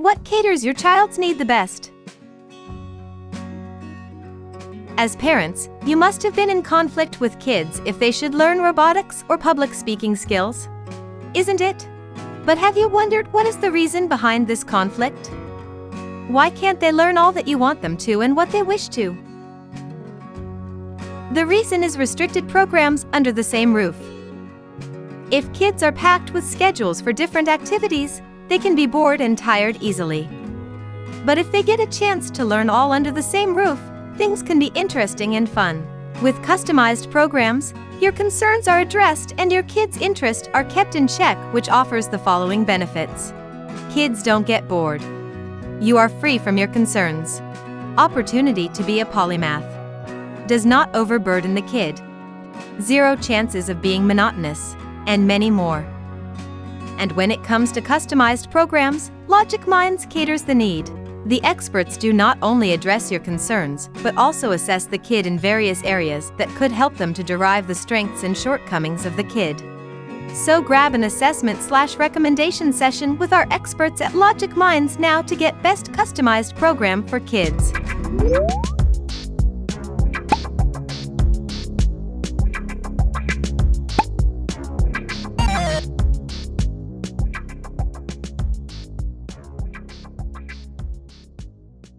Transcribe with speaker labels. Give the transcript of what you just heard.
Speaker 1: what caters your child's need the best. As parents, you must have been in conflict with kids if they should learn robotics or public speaking skills. Isn't it? But have you wondered what is the reason behind this conflict? Why can't they learn all that you want them to and what they wish to? The reason is restricted programs under the same roof. If kids are packed with schedules for different activities, they can be bored and tired easily. But if they get a chance to learn all under the same roof, things can be interesting and fun. With customized programs, your concerns are addressed and your kids' interests are kept in check, which offers the following benefits. Kids don't get bored. You are free from your concerns. Opportunity to be a polymath. Does not overburden the kid. 0 chances of being monotonous, and many more. And when it comes to customized programs, LogiQminds caters the need. The experts do not only address your concerns, but also assess the kid in various areas that could help them to derive the strengths and shortcomings of the kid. So grab an assessment/recommendation session with our experts at LogiQminds now to get best customized program for kids.